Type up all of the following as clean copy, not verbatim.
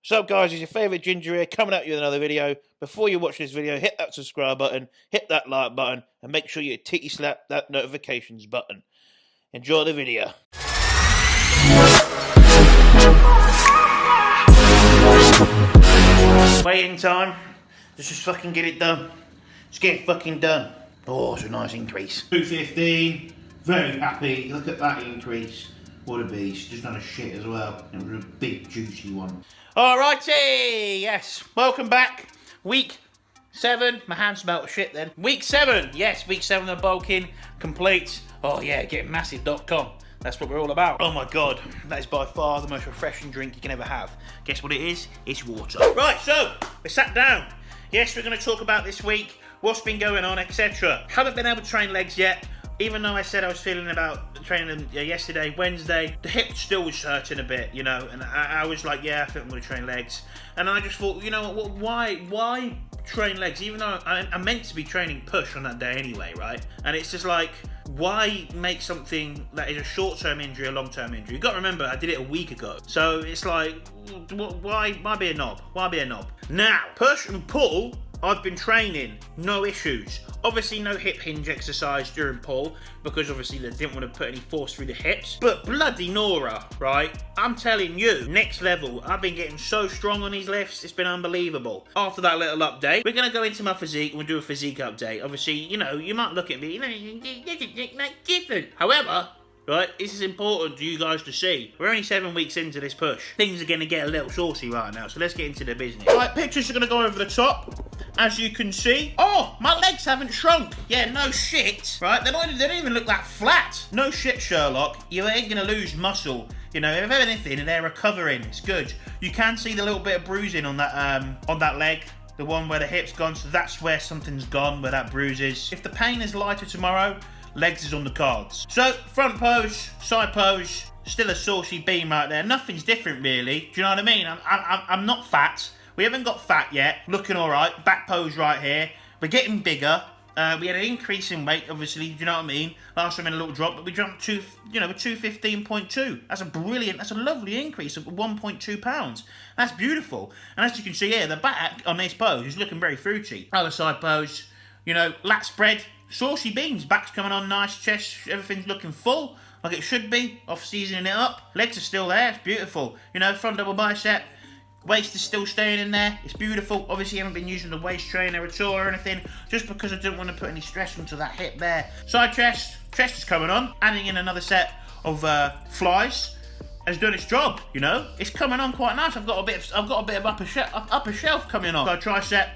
So guys, it's your favourite Ginger here coming at you with another video. Before you watch this video, hit that subscribe button, hit that like button, and make sure you titty slap that notifications button. Enjoy the video. Waiting time. Let's just fucking get it done. Just get it fucking done. Oh, it's a nice increase. 215. Very happy. Look at that increase. What a beast. Just done a shit as well. It was a big juicy one. Alrighty, yes. Welcome back. Week 7. My hand smelled shit then. Week 7. Yes, week 7 of bulking. Complete. Oh yeah, getmassive.com. That's what we're all about. Oh my god, that is by far the most refreshing drink you can ever have. Guess what it is? It's water. Right, so, we sat down. Yes, we're going to talk about this week, what's been going on, etc. Haven't been able to train legs yet. Even though I said I was feeling about training them yesterday, Wednesday, the hip still was hurting a bit, you know, and I was like, yeah, I think I'm going to train legs. And I just thought, you know what, why train legs? Even though I'm meant to be training push on that day anyway, right? And it's just like, why make something that is a short-term injury a long-term injury? You've got to remember, I did it a week ago. So it's like, why be a knob? Why be a knob? Now, push and pull, I've been training, no issues. Obviously no hip hinge exercise during pull, because obviously they didn't want to put any force through the hips. But bloody Nora, right? I'm telling you, next level. I've been getting so strong on these lifts, it's been unbelievable. After that little update, we're going to go into my physique and we'll do a physique update. Obviously, you know, you might look at me, you know, different. However, right, this is important to you guys to see. We're only 7 weeks into this push. Things are going to get a little saucy right now, so let's get into the business. Right, pictures are going to go over the top. As you can see, oh, my legs haven't shrunk. Yeah, no shit, right? They don't even look that flat. No shit, Sherlock. You ain't gonna lose muscle. You know, if anything, they're recovering. It's good. You can see the little bit of bruising on that leg. The one where the hip's gone, so that's where something's gone, where that bruise is. If the pain is lighter tomorrow, legs is on the cards. So, front pose, side pose, still a saucy beam right there. Nothing's different, really. Do you know what I mean? I'm not fat. We haven't got fat yet, looking all right. Back pose right here. We're getting bigger. We had an increase in weight, obviously, do you know what I mean? Last time in a little drop, but we jumped to, you know, 215.2. That's a brilliant, that's a lovely increase of 1.2 pounds. That's beautiful. And as you can see here, the back on this pose is looking very fruity. Other side pose, you know, lat spread, saucy beans. Back's coming on nice, chest, everything's looking full, like it should be, off seasoning it up. Legs are still there, it's beautiful. You know, front double bicep. Waist is still staying in there. It's beautiful. Obviously, I haven't been using the waist trainer at all or anything, just because I didn't want to put any stress onto that hip there. Side chest. Chest is coming on. Adding in another set of flies has done its job. You know, it's coming on quite nice. I've got a bit of upper shelf coming on. Side tricep,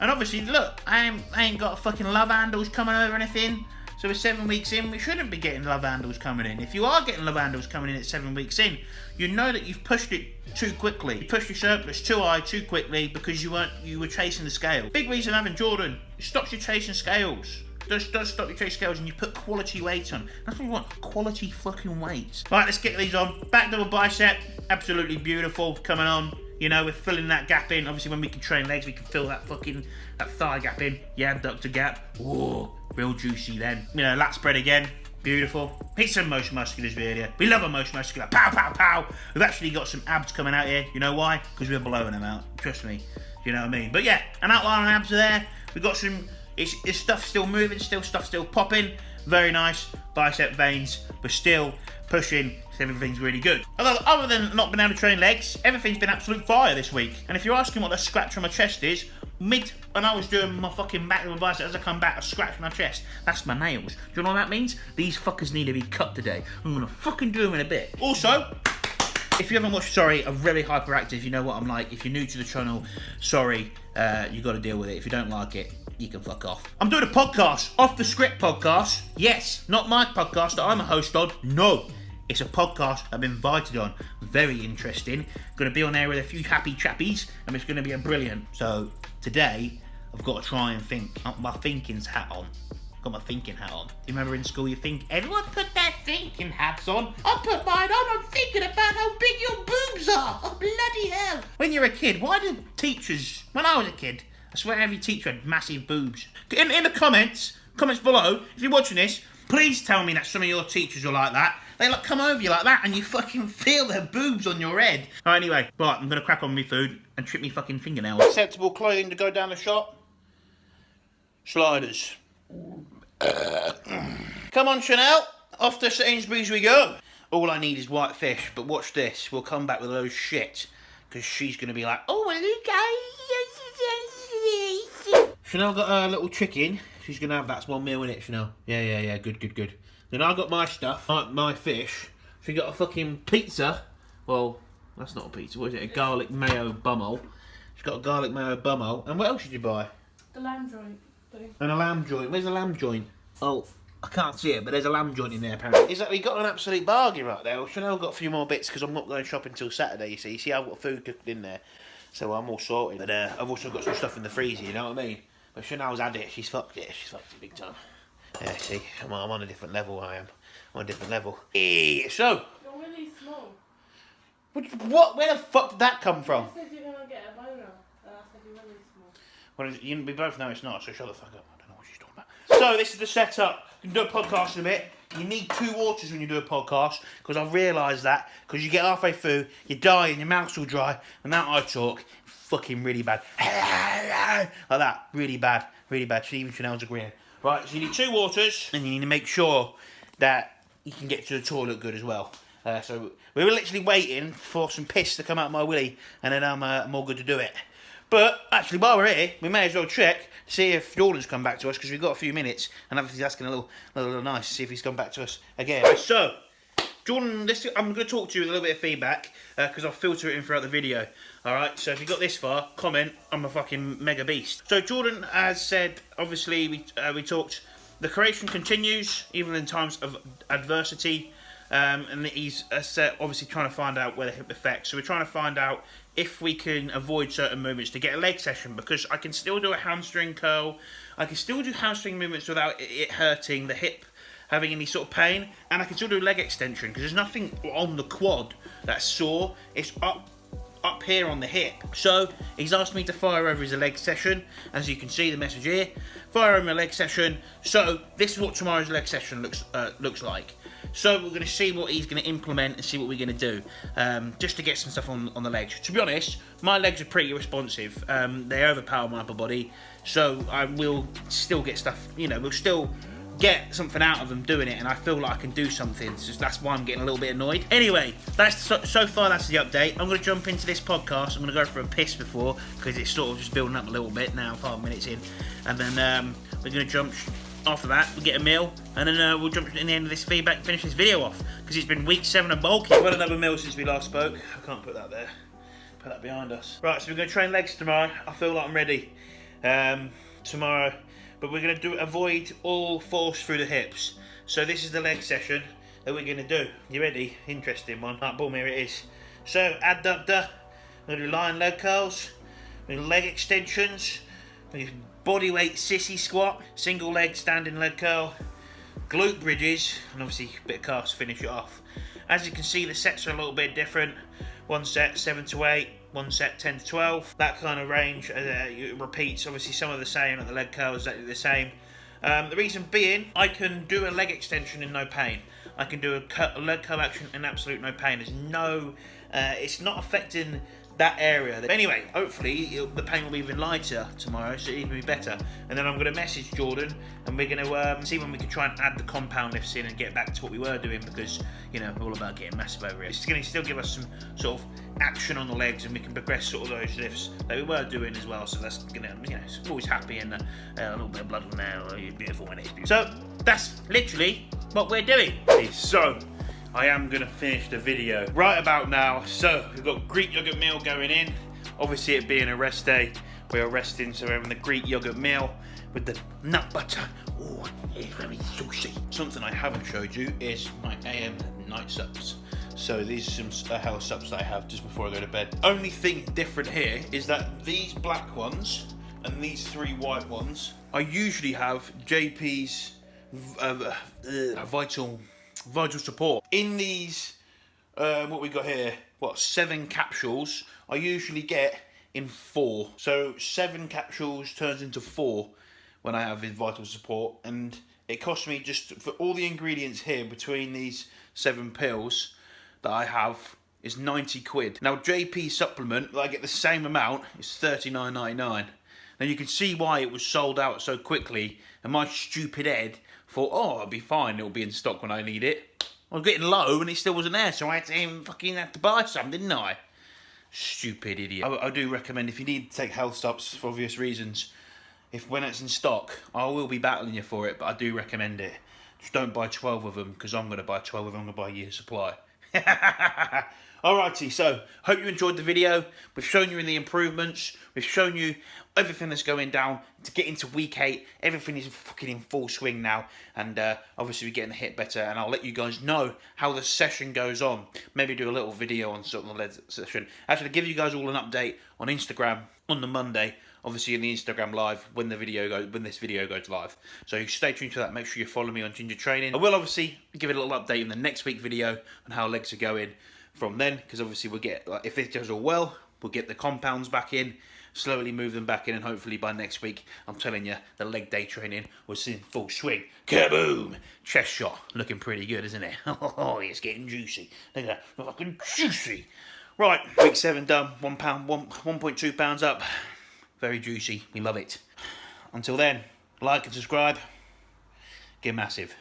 and obviously, look, I ain't got fucking love handles coming over or anything. So we're 7 weeks in, we shouldn't be getting love handles coming in. If you are getting love handles coming in at 7 weeks in, you know that you've pushed it too quickly. You pushed your surplus too high, too quickly, because you were chasing the scale. Big reason having Jordan, it stops you chasing scales. Does stop you chasing scales, and you put quality weight on. That's what you want, quality fucking weight. Right, let's get these on. Back double bicep, absolutely beautiful, coming on. You know, we're filling that gap in. Obviously, when we can train legs, we can fill that thigh gap in. Yeah, abductor gap. Whoa, real juicy then. You know, lat spread again. Beautiful. It's a most musculars video. We love a most muscular. Pow, pow, pow. We've actually got some abs coming out here. You know why? Because we're blowing them out. Trust me. You know what I mean? But yeah, an outline on abs are there. We've got some, it's stuff still moving, stuff still popping. Very nice. Bicep veins, but still pushing. Everything's really good. Although, other than not being able to train legs, everything's been absolute fire this week. And if you're asking what the scratch on my chest is, when I was doing my fucking back with my bicep, as I come back, I scratched my chest. That's my nails. Do you know what that means? These fuckers need to be cut today. I'm gonna fucking do them in a bit. Also, if you haven't watched, sorry, I'm really hyperactive. You know what I'm like. If you're new to the channel, sorry, you got to deal with it. If you don't like it, you can fuck off. I'm doing a podcast, Off the Script podcast. Yes, not my podcast that I'm a host on. No. It's a podcast I've been invited on. Very interesting. Going to be on there with a few happy chappies, and it's going to be a brilliant. So today, I've got to try and think. I've got my thinking's hat on. Got my thinking hat on. Do you remember in school you think everyone put their thinking hats on? I put mine on. I'm thinking about how big your boobs are. Oh bloody hell! When you're a kid, why did teachers? When I was a kid, I swear every teacher had massive boobs. In the comments below, if you're watching this, please tell me that some of your teachers are like that. They like come over you like that and you fucking feel their boobs on your head. Oh, anyway, right, I'm gonna crack on my food and trim me fucking fingernails. Acceptable clothing to go down the shop. Sliders. Come on, Chanel. Off to Sainsbury's we go. All I need is white fish, but watch this. We'll come back with a load of shit. Because she's going to be like, oh, hello, guys. Chanel got her little chicken. She's going to have that's one meal in it, Chanel. Yeah. Good. Then I got my stuff, my fish. She got a fucking pizza. Well, that's not a pizza. What is it? A garlic mayo bumhole. She's got a garlic mayo bumhole. And what else did you buy? The lamb joint. And a lamb joint. Where's the lamb joint? Oh, I can't see it, but there's a lamb joint in there apparently. Is that we got an absolute bargain right there? Well, Chanel got a few more bits because I'm not going shopping until Saturday, you see. See, I've got food cooked in there, so I'm all sorted. But I've also got some stuff in the freezer, you know what I mean? But Chanel's had it, she's fucked it big time. Yeah, see, I'm on a different level, I am. I'm on a different level. So... You're really small. What? Where the fuck did that come from? You said you're going to get a boner, and I said you're really small. Well, we both know it's not, so shut the fuck up. I don't know what she's talking about. So, this is the setup. You can do a podcast in a bit. You need 2 waters when you do a podcast, because I've realised that, because you get halfway through, you die and your mouth's all dry, and that I talk, fucking really bad. Like that, really bad. So even Chanel's agreeing. Right, so you need 2 waters, and you need to make sure that you can get to the toilet good as well. So we were literally waiting for some piss to come out of my willy, and then I'm all good to do it. But actually, while we're here, we may as well check to see if Jordan's come back to us, because we've got a few minutes, and obviously asking a little nice to see if he's come back to us again. So, Jordan, I'm going to talk to you with a little bit of feedback, because I'll filter it in throughout the video. Alright, so if you got this far, comment, I'm a fucking mega beast. So Jordan has said, obviously, we talked, the creation continues, even in times of adversity, and he's obviously trying to find out where the hip affects. So we're trying to find out if we can avoid certain movements to get a leg session, because I can still do a hamstring curl, I can still do hamstring movements without it hurting the hip, having any sort of pain, and I can still do leg extension, because there's nothing on the quad that's sore, it's up here on the hip. So he's asked me to fire over his leg session. As you can see, the message here, fire over my leg session. So this is what tomorrow's leg session looks like. So we're going to see what he's going to implement and see what we're going to do, just to get some stuff on the legs. To be honest, my legs are pretty responsive. They overpower my upper body, so I will still get stuff, we'll still get something out of them doing it, and I feel like I can do something, so that's why I'm getting a little bit annoyed. Anyway, that's so far that's the update. I'm going to jump into this podcast. I'm going to go for a piss before, because it's sort of just building up a little bit now, 5 minutes in, and then we're going to jump after that, we'll get a meal, and then we'll jump in the end of this feedback and finish this video off, because it's been week 7 and bulky. We've had another meal since we last spoke. I can't put that there, put that behind us. Right, so we're going to train legs tomorrow. I feel like I'm ready tomorrow, but we're going to avoid all force through the hips. So this is the leg session that we're going to do. You ready? Interesting one. Right, boom, here it is. So adductor, we're going to do lying leg curls, we're going to do leg extensions, we're going to do body weight sissy squat, single leg standing leg curl, glute bridges, and obviously a bit of calves to finish it off. As you can see, the sets are a little bit different. One set 7 to 8, one set 10 to 12. That kind of range repeats. Obviously some are the same, like the leg curl is exactly the same. The reason being, I can do a leg extension in no pain. I can do a leg curl action in absolute no pain. There's no, it's not affecting that area. Anyway, hopefully the pain will be even lighter tomorrow, so it'll even be better. And then I'm going to message Jordan, and we're going to see when we can try and add the compound lifts in and get back to what we were doing, because we're all about getting massive over it. It's going to still give us some sort of action on the legs, and we can progress sort of those lifts that we were doing as well. So that's going to, it's always happy, and a little bit of blood on there. Beautiful when it's beautiful. So that's literally what we're doing. So I am going to finish the video right about now. So we've got Greek yogurt meal going in. Obviously it being a rest day, we are resting, so we're having the Greek yogurt meal with the nut butter. Oh, it's very saucy. Something I haven't showed you is my AM night subs. So these are some health subs that I have just before I go to bed. Only thing different here is that these black ones and these 3 white ones, I usually have JP's vital support. In these, what we got here, 7 capsules, I usually get in 4. So 7 capsules turns into 4 when I have his vital support, and It cost me just for all the ingredients here between these 7 pills that I have is 90 quid. Now JP supplement, I get the same amount, is 39.99. Now you can see why it was sold out so quickly, and my stupid head thought, oh, it'll be fine, it'll be in stock when I need it. I was getting low and it still wasn't there, so I had to even fucking have to buy some, didn't I? Stupid idiot. I do recommend, if you need to take health stops for obvious reasons, when it's in stock, I will be battling you for it, but I do recommend it. Just don't buy 12 of them, because I'm going to buy 12 of them, I'm going to buy a year's supply. Alrighty, so hope you enjoyed the video. We've shown you the improvements. We've shown you everything that's going down to get into week 8. Everything is fucking in full swing now, and obviously we're getting the hit better. And I'll let you guys know how the session goes on. Maybe do a little video on sort of the lead session. Actually, give you guys all an update on Instagram on the Monday. Obviously in the Instagram live when this video goes live. So stay tuned to that. Make sure you follow me on Ginger Training. I will obviously give it a little update in the next week video on how legs are going from then, because obviously we'll get, if it does all well, we'll get the compounds back in, slowly move them back in, and hopefully by next week, I'm telling you, the leg day training was in full swing. Kaboom! Chest shot, looking pretty good, isn't it? Oh, it's getting juicy. Look at that, fucking juicy. Right, week 7 done. 1.2 pounds up. Very juicy. We love it. Until then, like and subscribe. Get massive.